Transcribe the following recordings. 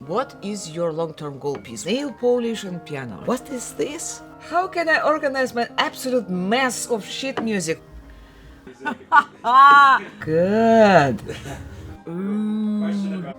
What is your long-term goal piece? Nail polish and piano. What is this? How can I organize my absolute mess of shit music? Good.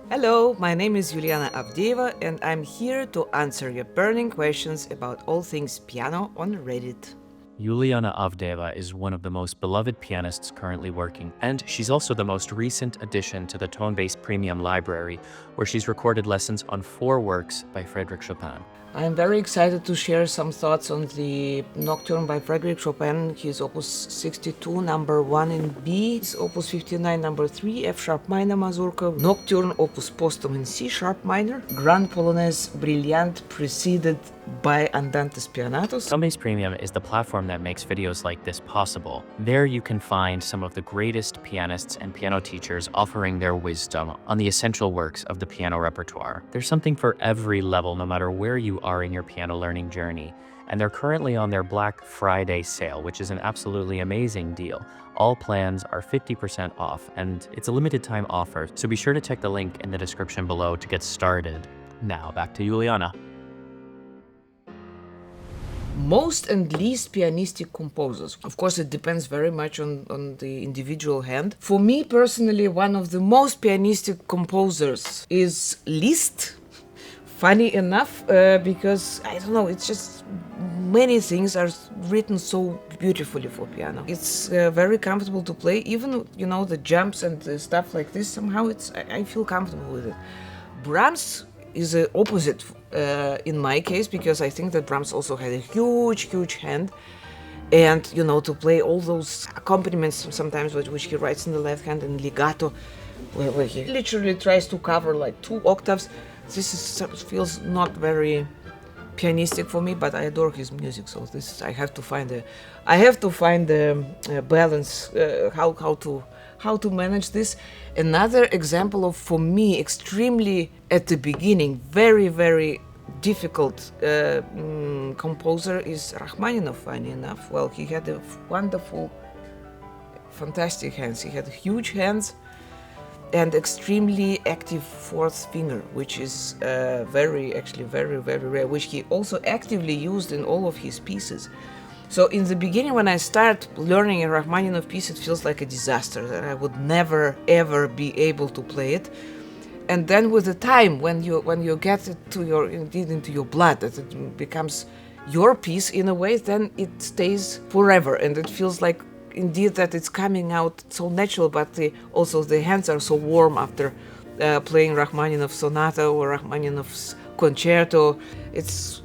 Hello, my name is Yulianna Avdeeva and I'm here to answer your burning questions about all things piano on Reddit. Yulianna Avdeeva is one of the most beloved pianists currently working, and she's also the most recent addition to the Tonebase Premium Library, where she's recorded lessons on 4 works by Frédéric Chopin. I'm very excited to share some thoughts on the Nocturne by Frédéric Chopin, his Opus 62, number 1 in B, his Opus 59, number 3, F-sharp minor mazurka, Nocturne Opus Posthum in C-sharp minor, Grand Polonaise Brilliant preceded by Andante Spianatos. Tonebase Premium is the platform that makes videos like this possible. There you can find some of the greatest pianists and piano teachers offering their wisdom on the essential works of the piano repertoire. There's something for every level, no matter where you are in your piano learning journey. And they're currently on their Black Friday sale, which is an absolutely amazing deal. All plans are 50% off, and it's a limited time offer, so be sure to check the link in the description below to get started. Now back to Yulianna. Most and least pianistic composers. Of course, it depends very much on the individual hand. For me personally, one of the most pianistic composers is Liszt. Funny enough, because, I don't know, it's just many things are written so beautifully for piano. It's very comfortable to play, even, you know, the jumps and the stuff like this, somehow I feel comfortable with it. Brahms is the opposite in my case, because I think that Brahms also had a huge hand, and you know, to play all those accompaniments sometimes which he writes in the left hand and legato, where he literally tries to cover like 2 octaves. Feels not very pianistic for me, but I adore his music, so I have to find a balance, how to manage this. Another example of, for me, extremely at the beginning, very difficult composer is Rachmaninoff, funny enough. Well, he had a wonderful, fantastic hands. He had huge hands and extremely active 4th finger, which is very rare, which he also actively used in all of his pieces. So in the beginning, when I start learning a Rachmaninoff piece, it feels like a disaster, that I would never ever be able to play it. And then with the time, when you get it into your blood, that it becomes your piece in a way, then it stays forever, and it feels like indeed that it's coming out so natural, but also the hands are so warm after playing Rachmaninoff sonata or Rachmaninoff's concerto. It's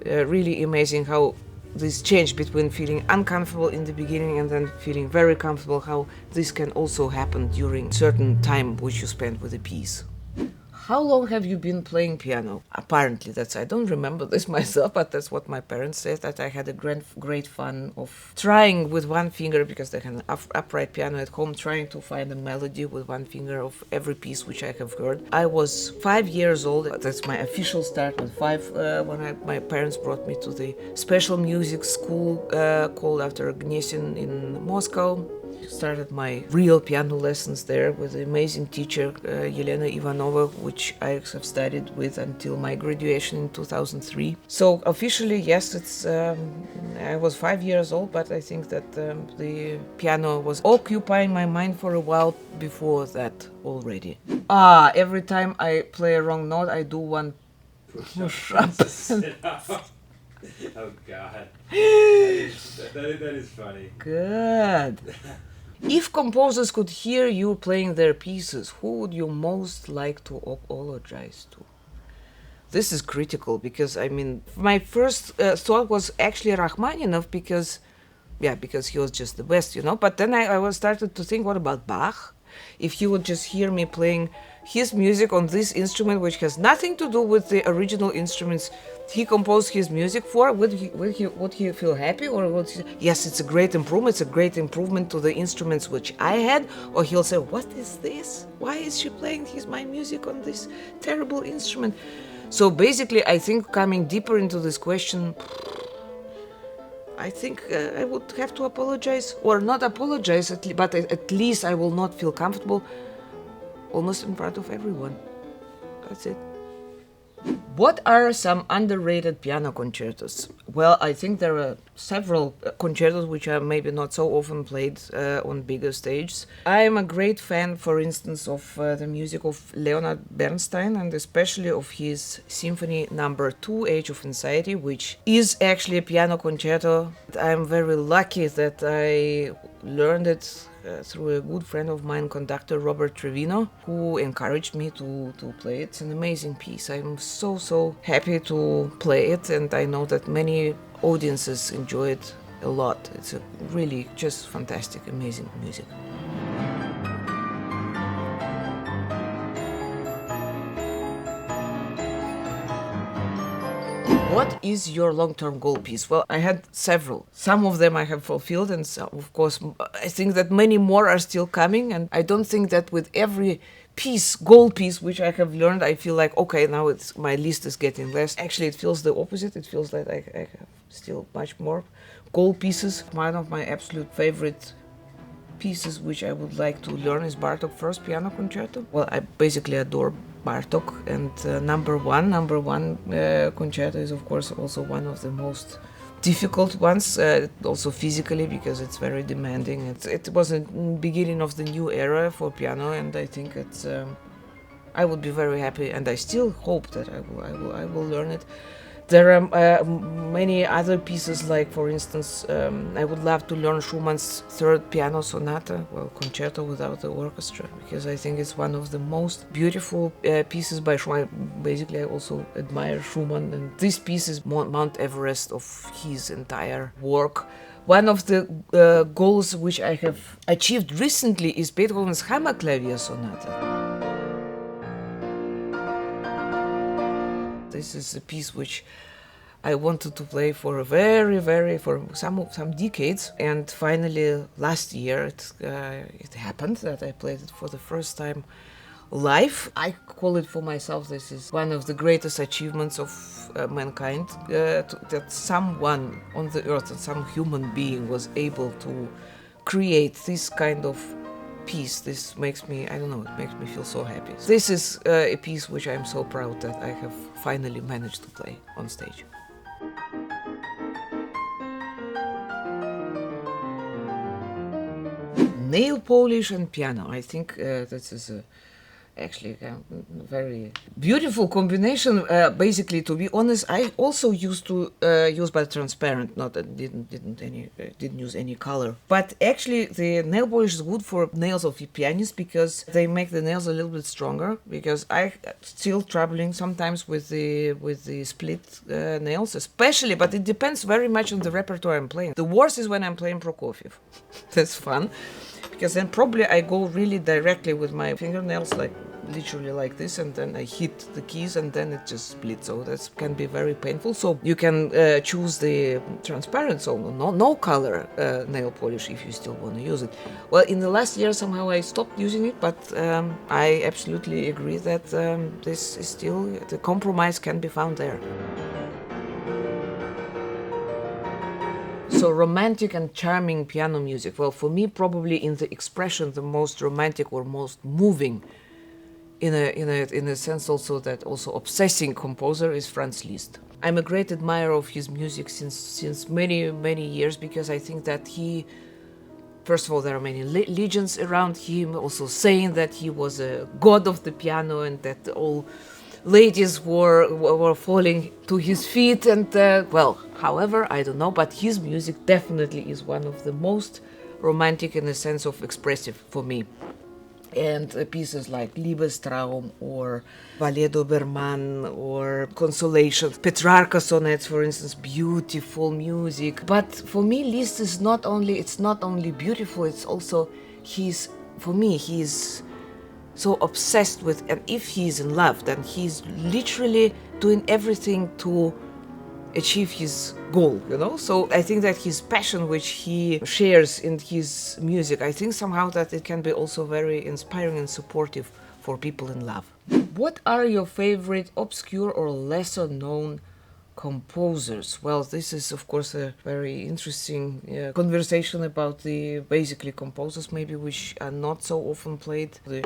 really amazing how this change between feeling uncomfortable in the beginning and then feeling very comfortable, how this can also happen during certain time which you spend with a piece. How long have you been playing piano? Apparently, I don't remember this myself, but that's what my parents said, that I had a great fun of trying with 1 finger, because they had an upright piano at home, trying to find a melody with 1 finger of every piece which I have heard. I was 5 years old. That's my official start with 5, when my parents brought me to the special music school called after Gnesin in Moscow. Started my real piano lessons there with an amazing teacher, Yulianna Ivanova, which I have studied with until my graduation in 2003. So officially, yes, I was 5 years old, but I think that the piano was occupying my mind for a while before that already. Every time I play a wrong note, I do 1 push-up. Oh God, that is funny. Good. If composers could hear you playing their pieces, who would you most like to apologize to? This is critical, because I mean, my first thought was actually Rachmaninoff, because he was just the best, you know. But then I started to think, what about Bach? If he would just hear me playing his music on this instrument, which has nothing to do with the original instruments he composed his music for, would he feel happy, or would he, yes, it's a great improvement to the instruments which I had, or he'll say, what is this? Why is she playing my music on this terrible instrument? So basically, I think coming deeper into this question, I think I would have to apologize, or not apologize, but at least I will not feel comfortable almost in front of everyone. That's it. What are some underrated piano concertos? Well, I think there are several concertos which are maybe not so often played on bigger stages. I am a great fan, for instance, of the music of Leonard Bernstein, and especially of his Symphony Number 2, Age of Anxiety, which is actually a piano concerto. I am very lucky that I learned it through a good friend of mine, conductor Robert Trevino, who encouraged me to play it. It's an amazing piece. I'm so happy to play it, and I know that many audiences enjoy it a lot. It's a really just fantastic, amazing music. What is your long-term goal piece? Well, I had several. Some of them I have fulfilled, and some, of course, I think that many more are still coming. And I don't think that with every piece, goal piece, which I have learned, I feel like, okay, now my list is getting less. Actually, it feels the opposite. It feels like I have still much more goal pieces. One of my absolute favorite pieces which I would like to learn is Bartók First Piano Concerto. Well, I basically adore Bartók, and number one concerto is of course also one of the most difficult ones, also physically, because it's very demanding. It was a beginning of the new era for piano, and I think it's I would be very happy, and I still hope that I will learn it. There are many other pieces, like for instance, I would love to learn Schumann's Third Piano Sonata, well, concerto without the orchestra, because I think it's one of the most beautiful pieces by Schumann. Basically, I also admire Schumann, and this piece is Mount Everest of his entire work. One of the goals which I have achieved recently is Beethoven's Hammerklavier Sonata. This is a piece which I wanted to play for for some decades, and finally last year it happened that I played it for the first time live. I call it for myself, this is one of the greatest achievements of mankind, that someone on the earth, some human being, was able to create this kind of piece. This makes me, I don't know, it makes me feel so happy. This is a piece which I'm so proud that I have finally managed to play on stage. Nail polish and piano. I think this is actually a very beautiful combination. Basically, to be honest, I also used to use by transparent, not didn't use any color. But actually, the nail polish is good for nails of pianists because they make the nails a little bit stronger. Because I still troubling sometimes with the split nails, especially. But it depends very much on the repertoire I'm playing. The worst is when I'm playing Prokofiev. That's fun, because then probably I go really directly with my fingernails, like literally like this, and then I hit the keys and then it just splits. So that can be very painful. So you can choose the transparent, so no color nail polish if you still want to use it. Well, in the last year somehow I stopped using it, but I absolutely agree that this is still, the compromise can be found there. So romantic and charming piano music. Well, for me, probably in the expression, the most romantic or most moving, in a sense also that also obsessing composer is Franz Liszt. I'm a great admirer of his music since many years, because I think that he, first of all, there are many legends around him, also saying that he was a god of the piano and that all ladies were falling to his feet, and well, however, I don't know, but his music definitely is one of the most romantic in the sense of expressive for me. And pieces like Liebestraum or Ballet d'Obermann or Consolation, Petrarca sonnets, for instance, beautiful music. But for me, Liszt is not only beautiful, it's also for me, he's so obsessed with, and if he's in love, then he's literally doing everything to achieve his goal, So I think that his passion, which he shares in his music, I think somehow that it can be also very inspiring and supportive for people in love. What are your favorite obscure or lesser known composers? Well, this is of course a very interesting conversation about the basically composers maybe which are not so often played. The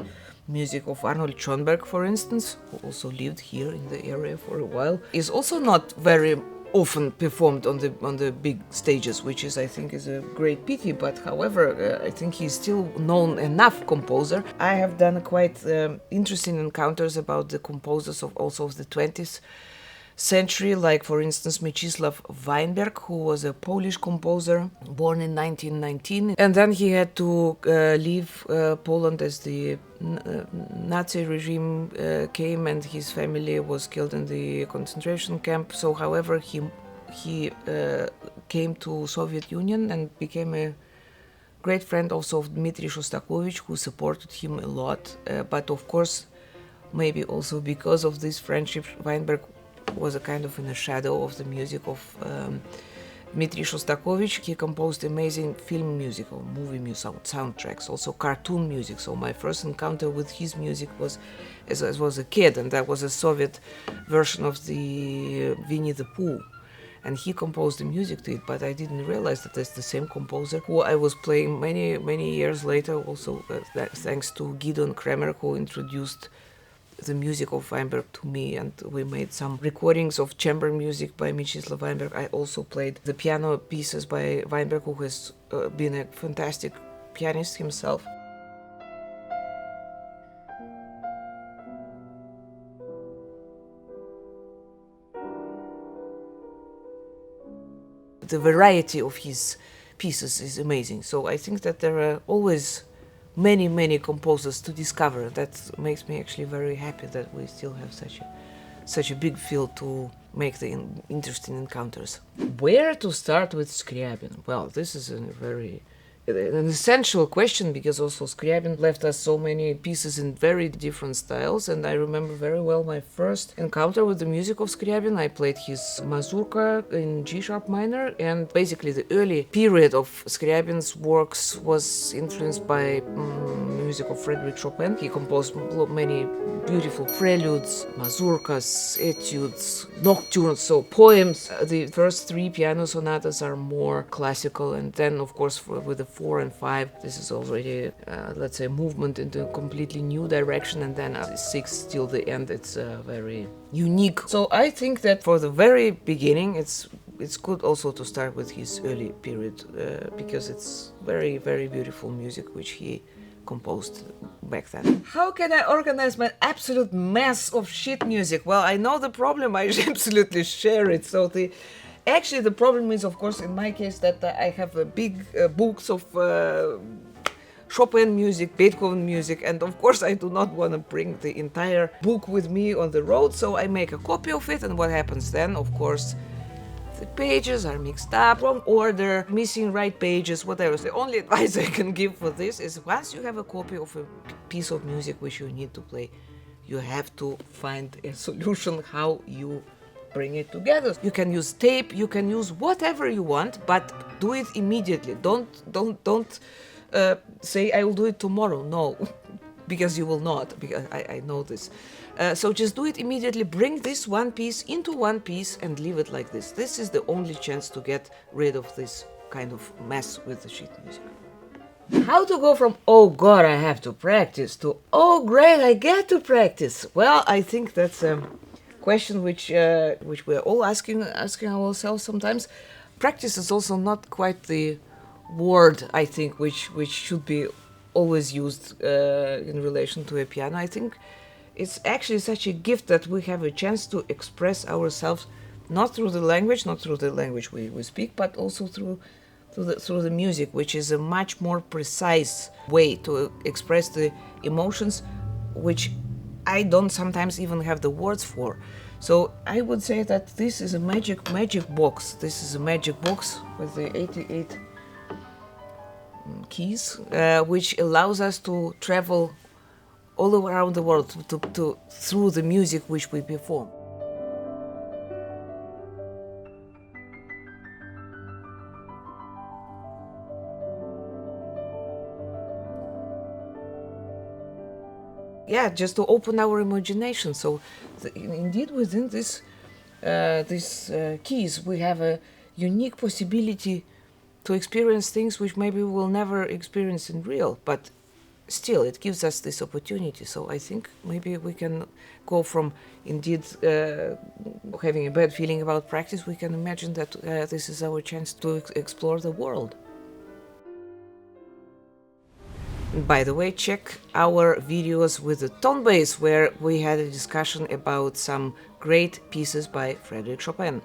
music of Arnold Schoenberg, for instance, who also lived here in the area for a while, is also not very often performed on the big stages, which is, I think, is a great pity. But however, I think he's still known enough composer. I have done quite interesting encounters about the composers of also of the 20th century, like for instance Mieczysław Weinberg, who was a Polish composer born in 1919, and then he had to leave Poland as the Nazi regime came, and his family was killed in the concentration camp. So however, he came to Soviet Union and became a great friend also of Dmitri Shostakovich, who supported him a lot, but of course maybe also because of this friendship, Weinberg was a kind of in the shadow of the music of Dmitri Shostakovich. He composed amazing film music or movie music, soundtracks, also cartoon music. So my first encounter with his music was as I was a kid, and that was a Soviet version of the Winnie the Pooh. And he composed the music to it, but I didn't realize that that's the same composer who I was playing many years later, also thanks to Gideon Kremer, who introduced the music of Weinberg to me, and we made some recordings of chamber music by Mieczysław Weinberg. I also played the piano pieces by Weinberg, who has been a fantastic pianist himself. The variety of his pieces is amazing. So I think that there are always many composers to discover. That makes me actually very happy that we still have such a big field to make the interesting encounters. Where to start with Scriabin? Well, this is an essential question, because also Scriabin left us so many pieces in very different styles, and I remember very well my first encounter with the music of Scriabin. I played his mazurka in G-sharp minor, and basically the early period of Scriabin's works was influenced by music of Frédéric Chopin. He composed many beautiful preludes, mazurkas, etudes, nocturnes, so poems. The first three piano sonatas are more classical, and then of course with the 4 and 5, this is already let's say movement into a completely new direction, and then 6 till the end, it's very unique. So I think that for the very beginning it's good also to start with his early period, because it's very beautiful music which he composed back then. How can I organize my absolute mess of shit music? Well, I know the problem, I absolutely share it. So actually the problem is, of course, in my case, that I have big books of Chopin music, Beethoven music, and of course I do not want to bring the entire book with me on the road, so I make a copy of it, and what happens then, of course, the pages are mixed up, wrong order, missing right pages, whatever. The only advice I can give for this is, once you have a copy of a piece of music which you need to play, you have to find a solution how you bring it together. You can use tape, you can use whatever you want, but do it immediately. Don't say I will do it tomorrow. No, because you will not, because I know this. So just do it immediately, bring this one piece into one piece and leave it like this. This is the only chance to get rid of this kind of mess with the sheet music. How to go from, oh God, I have to practice, to, oh great, I get to practice? Well, I think that's a question which we're all asking ourselves sometimes. Practice is also not quite the word, I think, which should be always used in relation to a piano. I think it's actually such a gift that we have a chance to express ourselves, not through the language we speak, but also through the music, which is a much more precise way to express the emotions, which I don't sometimes even have the words for. So I would say that this is a magic box. This is a magic box with the 88 keys, which allows us to travel all around the world through the music which we perform. Yeah, just to open our imagination. So indeed within these keys we have a unique possibility to experience things which maybe we will never experience in real, but still, it gives us this opportunity. So I think maybe we can go from indeed having a bad feeling about practice, we can imagine that this is our chance to explore the world. By the way, check our videos with the Tonebase, where we had a discussion about some great pieces by Frédéric Chopin.